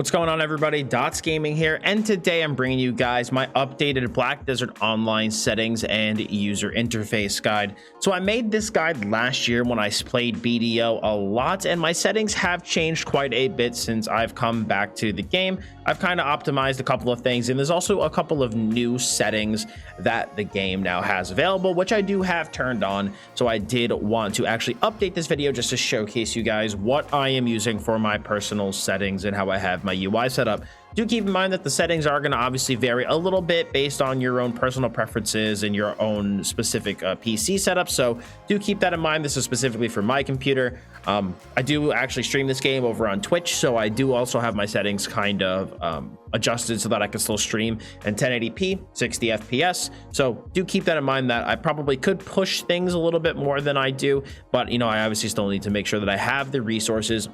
What's going on, everybody? Dots Gaming here, and today I'm bringing you guys my updated Black Desert Online settings and user interface guide. So I made this guide last year when I played BDO a lot, and my settings have changed quite a bit since I've come back to the game. I've kind of optimized a couple of things, and there's also a couple of new settings that the game now has available, which I do have turned on. So I did want to actually update this video just to showcase you guys what I am using for my personal settings and how I have my UI setup. Do keep in mind that the settings are going to obviously vary a little bit based on your own personal preferences and your own specific PC setup. So do keep that in mind. This is specifically for my computer. I do actually stream this game over on Twitch, so I do also have my settings kind of adjusted so that I can still stream in 1080p 60 FPS. So do keep that in mind that I probably could push things a little bit more than I do, but you know, I obviously still need to make sure that I have the resources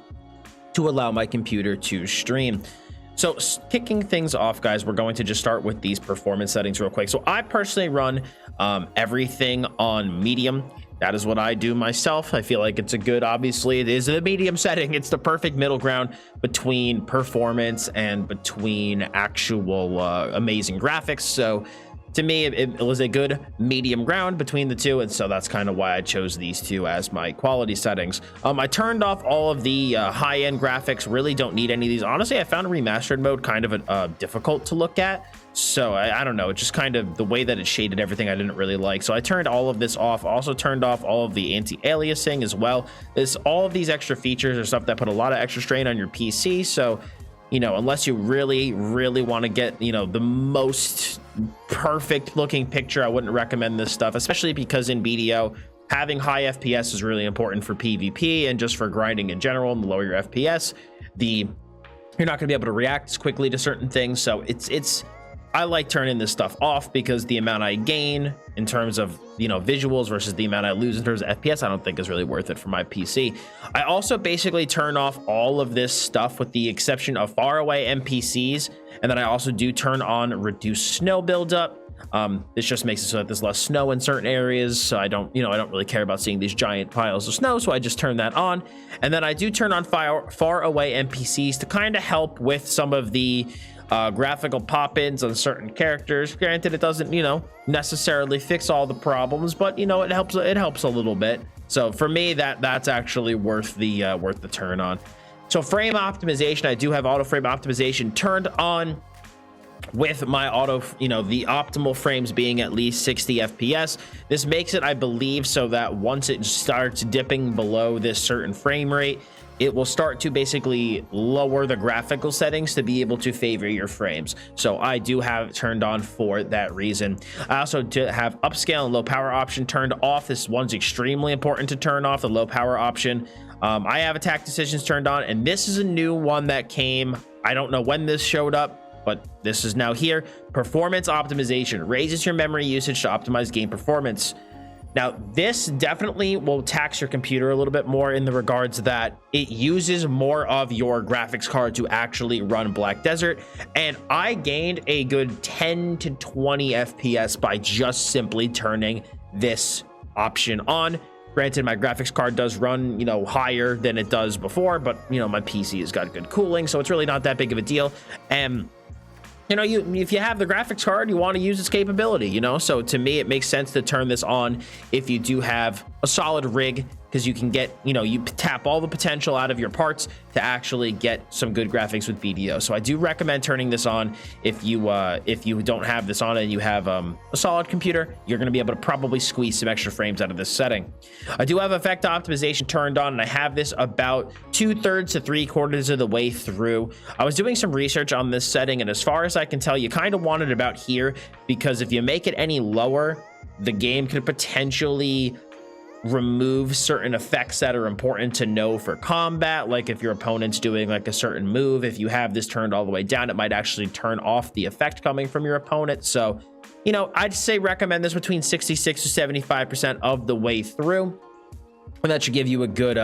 to allow my computer to stream. So kicking things off, guys, we're going to just start with these performance settings real quick. So I personally run everything on medium. That is what I do myself. I feel like it's a good, obviously it is a medium setting. It's the perfect middle ground between performance and between actual amazing graphics. So to me, it was a good medium ground between the two, and so that's kind of why I chose these two as my quality settings. I turned off all of the high-end graphics. Really don't need any of these. Honestly, I found remastered mode kind of difficult to look at, so I don't know. It's just kind of the way that it shaded everything I didn't really like. So I turned all of this off. Also turned off all of the anti-aliasing as well. All of these extra features are stuff that put a lot of extra strain on your PC. So, you know, unless you really want to get, you know, the most perfect looking picture, I wouldn't recommend this stuff, especially because in BDO, having high FPS is really important for PvP and just for grinding in general. And the lower your FPS, you're not going to be able to react as quickly to certain things. So I like turning this stuff off because the amount I gain in terms of, you know, visuals versus the amount I lose in terms of FPS, I don't think is really worth it for my PC. I also basically turn off all of this stuff with the exception of far away NPCs. And then I also do turn on reduced snow buildup. This just makes it so that there's less snow in certain areas. So I don't really care about seeing these giant piles of snow. So I just turn that on. And then I do turn on far away NPCs to kind of help with some of the graphical pop-ins on certain characters. Granted, it doesn't, you know, necessarily fix all the problems, but you know, it helps a little bit. So for me, that's actually worth the turn on. So frame optimization, I do have auto frame optimization turned on with my the optimal frames being at least 60 FPS. This makes it, I believe, so that once it starts dipping below this certain frame rate, it will start to basically lower the graphical settings to be able to favor your frames. So I do have it turned on for that reason. I also have upscale and low power option turned off. This one's extremely important to turn off, the low power option. I have attack decisions turned on, and this is a new one that came. I don't know when this showed up, but this is now here. Performance optimization raises your memory usage to optimize game performance. Now, this definitely will tax your computer a little bit more in the regards that it uses more of your graphics card to actually run Black Desert. And I gained a good 10 to 20 FPS by just simply turning this option on. Granted, my graphics card does run, you know, higher than it does before, but, you know, my PC has got good cooling, so it's really not that big of a deal. And you know, if you have the graphics card, you want to use its capability, you know? So to me, it makes sense to turn this on if you do have a solid rig, because you can get, you know, you tap all the potential out of your parts to actually get some good graphics with BDO. So I do recommend turning this on if you don't have this on and you have a solid computer. You're going to be able to probably squeeze some extra frames out of this setting. I do have effect optimization turned on, and I have this about 2/3 to 3/4 of the way through. I was doing some research on this setting, and as far as I can tell, you kind of want it about here, because if you make it any lower, the game could potentially remove certain effects that are important to know for combat. Like if your opponent's doing like a certain move, if you have this turned all the way down, it might actually turn off the effect coming from your opponent. So, you know, I'd say recommend this between 66 to 75% of the way through, and that should give you a good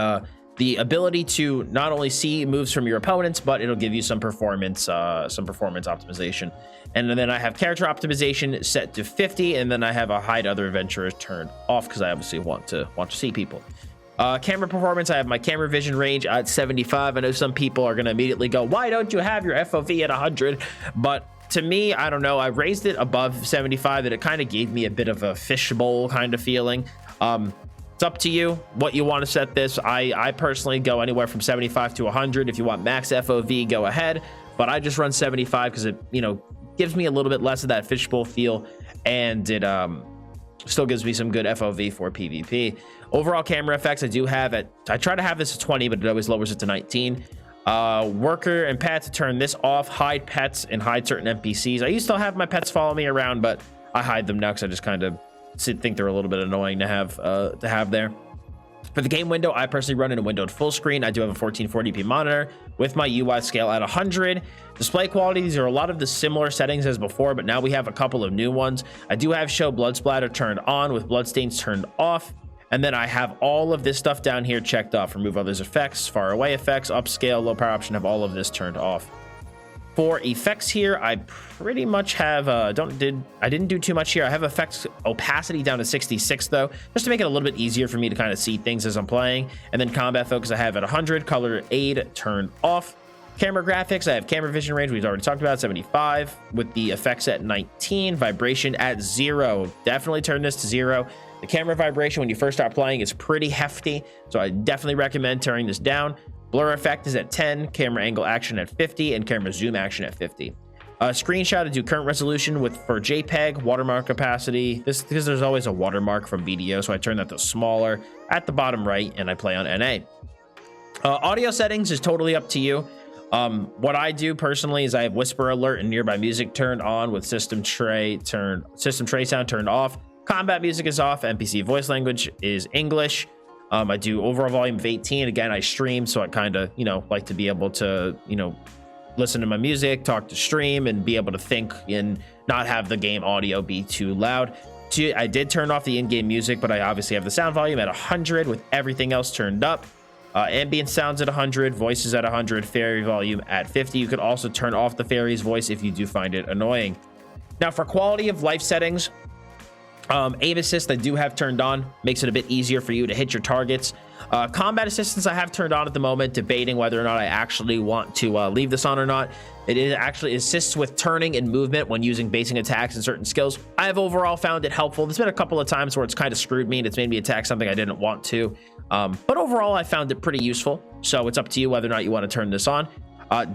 the ability to not only see moves from your opponents, but it'll give you some performance optimization. And then I have character optimization set to 50, and then I have a hide other adventurers turned off because I obviously want to see people. Camera performance, I have my camera vision range at 75. I know some people are going to immediately go, why don't you have your FOV at 100? But to me, I don't know, I raised it above 75 and it kind of gave me a bit of a fishbowl kind of feeling. It's up to you what you want to set this. I personally go anywhere from 75 to 100. If you want max FOV, go ahead, but I just run 75 because it, you know, gives me a little bit less of that fishbowl feel, and it still gives me some good FOV for PvP. Overall camera effects, I try to have this at 20, but it always lowers it to 19. Worker and pet, to turn this off. Hide pets and hide certain NPCs. I used to have my pets follow me around, but I hide them now because I just kind of think they're a little bit annoying to have there. For the game window, I personally run in a windowed full screen. I do have a 1440p monitor with my UI scale at 100. Display quality, these are a lot of the similar settings as before, but now we have a couple of new ones. I do have show blood splatter turned on with bloodstains turned off. And then I have all of this stuff down here checked off. Remove others effects, far away effects, upscale, low power option, have all of this turned off. For effects here, I pretty much have I didn't do too much here. I have effects opacity down to 66 though, just to make it a little bit easier for me to kind of see things as I'm playing. And then combat focus I have at 100, color aid turned off. Camera graphics, I have camera vision range, we've already talked about, 75, with the effects at 19, vibration at 0. Definitely turn this to 0. The camera vibration when you first start playing is pretty hefty, so I definitely recommend turning this down. Blur effect is at 10, camera angle action at 50, and camera zoom action at 50. Screenshot, I do current resolution for JPEG, watermark opacity. This because there's always a watermark from BDO, so I turn that to smaller at the bottom right, and I play on NA. Audio settings is totally up to you. What I do personally is I have whisper alert and nearby music turned on with system tray sound turned off. Combat music is off. NPC voice language is English. I do overall volume of 18. Again, I stream, so I kind of, you know, like to be able to, you know, listen to my music, talk to stream, and be able to think and not have the game audio be too loud. I did turn off the in-game music, but I obviously have the sound volume at 100 with everything else turned up. Ambient sounds at 100, voices at 100, fairy volume at 50. You could also turn off the fairy's voice if you do find it annoying. Now, for quality of life settings, aim assist I do have turned on, makes it a bit easier for you to hit your targets. Combat assistance I have turned on at the moment, debating whether or not I actually want to leave this on or not. It actually assists with turning and movement when using basing attacks and certain skills. I have overall found it helpful. There's been a couple of times where it's kind of screwed me and it's made me attack something I didn't want to. But overall, I found it pretty useful. So it's up to you whether or not you want to turn this on.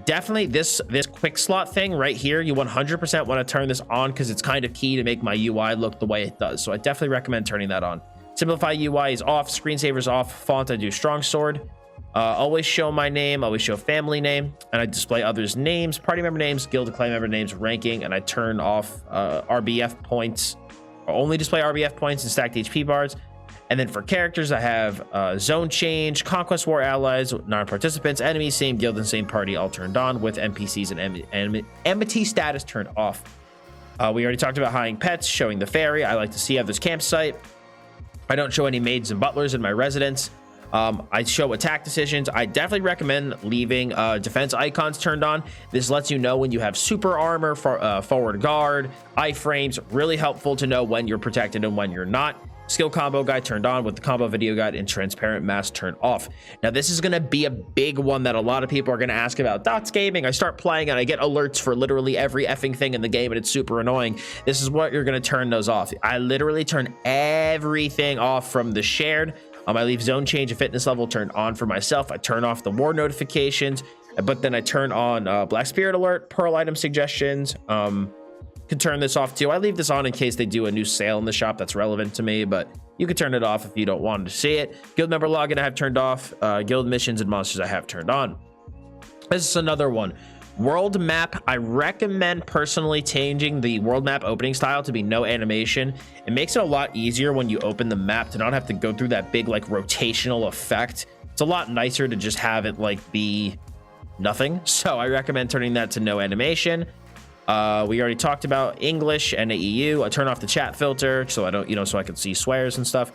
Definitely this quick slot thing right here, you 100% want to turn this on because it's kind of key to make my UI look the way it does. So I definitely recommend turning that on. Simplify UI is off, screensaver's off, font I do strong sword. Always show my name, always show family name, and I display others' names, party member names, guild clan member names, ranking, and I turn off RBF points, or only display RBF points and stacked HP bars. And then for characters, I have zone change, conquest war allies, non-participants, enemies, same guild and same party all turned on, with NPCs and enmity status turned off. We already talked about hiding pets, showing the fairy. I like to see others' campsite. I don't show any maids and butlers in my residence. I show attack decisions. I definitely recommend leaving defense icons turned on. This lets you know when you have super armor, forward guard, iframes. Really helpful to know when you're protected and when you're not. Skill combo guide turned on with the combo video guide and transparent mask turned off. Now, this is going to be a big one that a lot of people are going to ask about. Dots Gaming, I start playing and I get alerts for literally every effing thing in the game and it's super annoying. This is what you're going to turn those off. I literally turn everything off from the shared. I leave zone change and fitness level turned on for myself. I turn off the war notifications, but then I turn on Black Spirit alert, pearl item suggestions. Can turn this off too. I leave this on in case they do a new sale in the shop that's relevant to me, but you can turn it off if you don't want to see it. Guild member login I have turned off. Guild missions and monsters I have turned on. This is another one. World map, I recommend personally changing the world map opening style to be no animation. It makes it a lot easier when you open the map to not have to go through that big like rotational effect. It's a lot nicer to just have it like be nothing. So I recommend turning that to no animation. We already talked about English and EU. I turn off the chat filter so I don't, so I can see swears and stuff.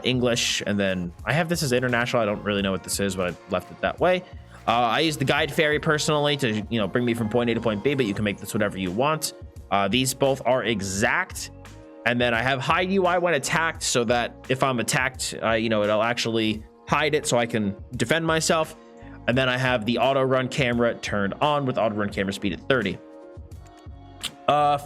English, and then I have this as international. I don't really know what this is, but I left it that way. I use the guide fairy personally to, bring me from point A to point B, but you can make this whatever you want. These both are exact. And then I have hide UI when attacked so that if I'm attacked, it'll actually hide it so I can defend myself. And then I have the auto run camera turned on with auto run camera speed at 30.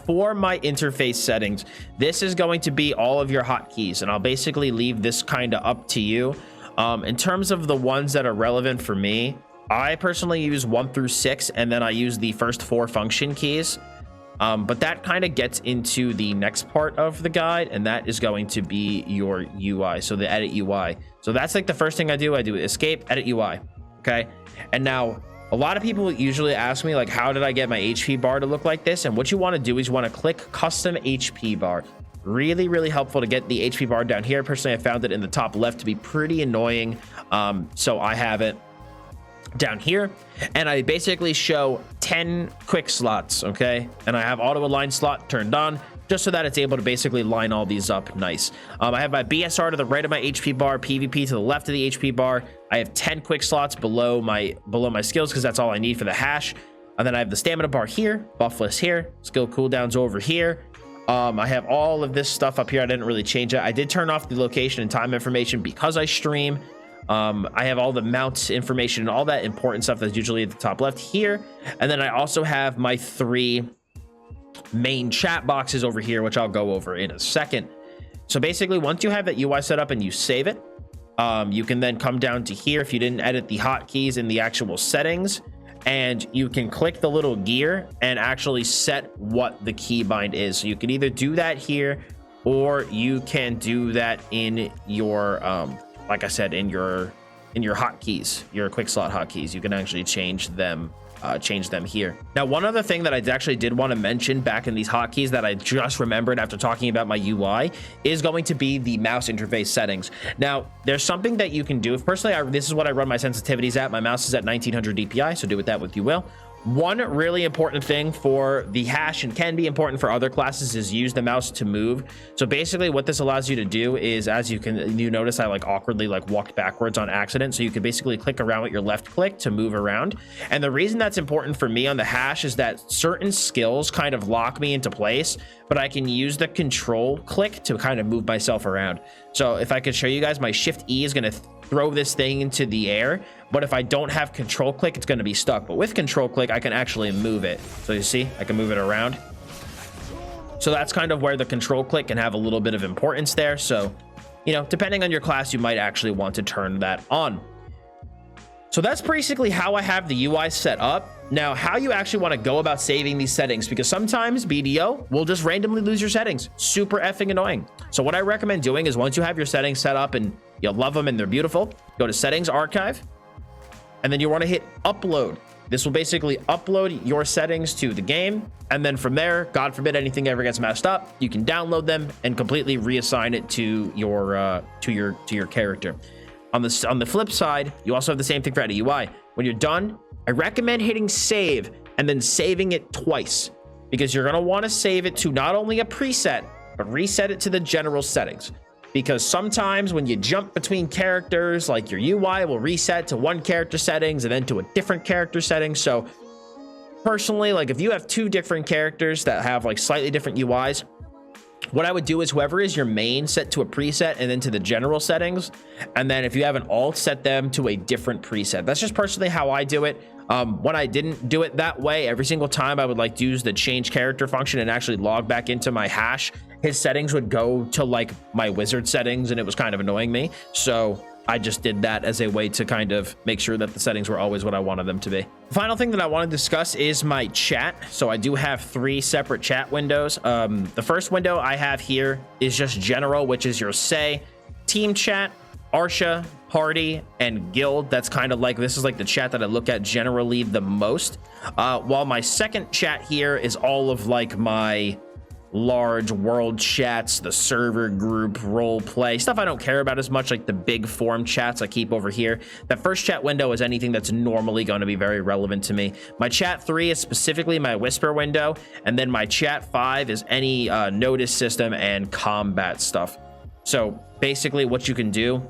For my interface settings, this is going to be all of your hotkeys, and I'll basically leave this kind of up to you. In terms of the ones that are relevant for me, I personally use 1 through 6, and then I use the first 4 function keys. But that kind of gets into the next part of the guide, and that is going to be your UI, so the edit UI. So that's like the first thing I do escape, edit UI. Okay, and now a lot of people usually ask me, like, how did I get my HP bar to look like this? And what you want to do is you want to click custom HP bar. Really helpful to get the HP bar down here. Personally, I found it in the top left to be pretty annoying, so I have it down here, and I basically show 10 quick slots. Okay, and I have auto align slot turned on just so that it's able to basically line all these up nice. I have my BSR to the right of my HP bar, PvP to the left of the HP bar. I have 10 quick slots below my skills because that's all I need for the hash. And then I have the stamina bar here, buff list here, skill cooldowns over here. I have all of this stuff up here. I didn't really change it. I did turn off the location and time information because I stream. I have all the mounts information and all that important stuff that's usually at the top left here. And then I also have my 3 main chat boxes over here, which I'll go over in a second. So basically, once you have that UI set up and you save it, you can then come down to here if you didn't edit the hotkeys in the actual settings, and you can click the little gear and actually set what the keybind is. So you can either do that here, or you can do that in your like I said, in your hotkeys, your quick slot hotkeys. You can actually change them here. Now, one other thing that I actually did want to mention back in these hotkeys that I just remembered after talking about my UI is going to be the mouse interface settings. Now, there's something that you can do. Personally, this is what I run my sensitivities at. My mouse is at 1900 DPI, so do with that what you will. One really important thing for the hash, and can be important for other classes, is use the mouse to move. So basically what this allows you to do is, as you notice, I like awkwardly walked backwards on accident. So you can basically click around with your left click to move around. And the reason that's important for me on the hash is that certain skills kind of lock me into place, but I can use the control click to kind of move myself around. So if I could show you guys, my shift E is going to throw this thing into the air, but if I don't have control click, it's going to be stuck. But with control click, I can actually move it. So you see, I can move it around. So that's kind of where the control click can have a little bit of importance there. So, depending on your class, you might actually want to turn that on. So that's basically how I have the UI set up. Now, how you actually want to go about saving these settings, because sometimes BDO will just randomly lose your settings. Super effing annoying. So what I recommend doing is, once you have your settings set up and you love them and they're beautiful, go to settings archive, and then you want to hit upload. This will basically upload your settings to the game, and then from there, God forbid anything ever gets messed up, you can download them and completely reassign it to your character. On the flip side, you also have the same thing for edit UI. When you're done, I recommend hitting save and then saving it twice, because you're going to want to save it to not only a preset, but reset it to the general settings. Because sometimes when you jump between characters, like your UI will reset to one character settings and then to a different character setting. So personally, if you have 2 different characters that have slightly different UIs, what I would do is whoever is your main, set to a preset and then to the general settings. And then if you have an alt, set them to a different preset. That's just personally how I do it. When I didn't do it that way, every single time I would use the change character function and actually log back into my hash, his settings would go to my wizard settings, and it was kind of annoying me. So I just did that as a way to kind of make sure that the settings were always what I wanted them to be. The final thing that I want to discuss is my chat. So I do have 3 separate chat windows. The first window I have here is just general, which is your say, team chat, Arsha, party, and guild. That's kind of this is the chat that I look at generally the most. While my second chat here is all of my large world chats, the server group, role play stuff I don't care about as much, the big forum chats I keep over here. That first chat window is anything that's normally going to be very relevant to me. My chat 3 is specifically my whisper window, and then my chat 5 is any notice system and combat stuff. So basically what you can do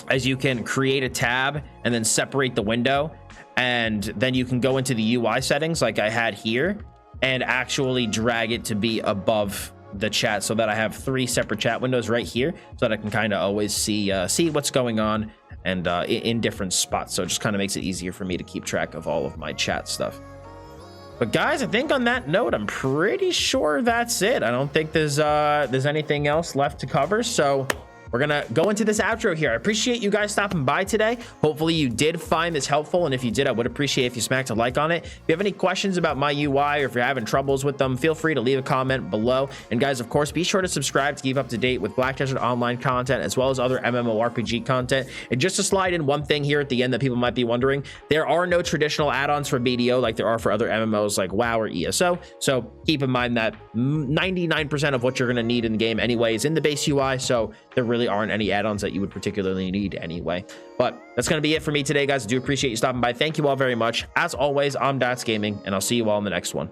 is you can create a tab and then separate the window, and then you can go into the UI settings like I had here and actually drag it to be above the chat, so that I have 3 separate chat windows right here, so that I can kind of always see what's going on and in different spots. So it just kind of makes it easier for me to keep track of all of my chat stuff. But guys, I think on that note, I'm pretty sure that's it. I don't think there's anything else left to cover. So we're gonna go into this outro here. I appreciate you guys stopping by today. Hopefully you did find this helpful, and if you did, I would appreciate if you smacked a like on it. If you have any questions about my UI, or if you're having troubles with them, feel free to leave a comment below. And guys, of course, be sure to subscribe to keep up to date with Black Desert Online content, as well as other MMORPG content. And just to slide in one thing here at the end that people might be wondering, there are no traditional add-ons for BDO like there are for other MMOs like WoW or ESO. So keep in mind that 99% of what you're gonna need in the game anyway is in the base UI, so there really aren't any add-ons that you would particularly need anyway. But that's going to be it for me today, guys. I do appreciate you stopping by. Thank you all very much. As always, I'm Dots Gaming, and I'll see you all in the next one.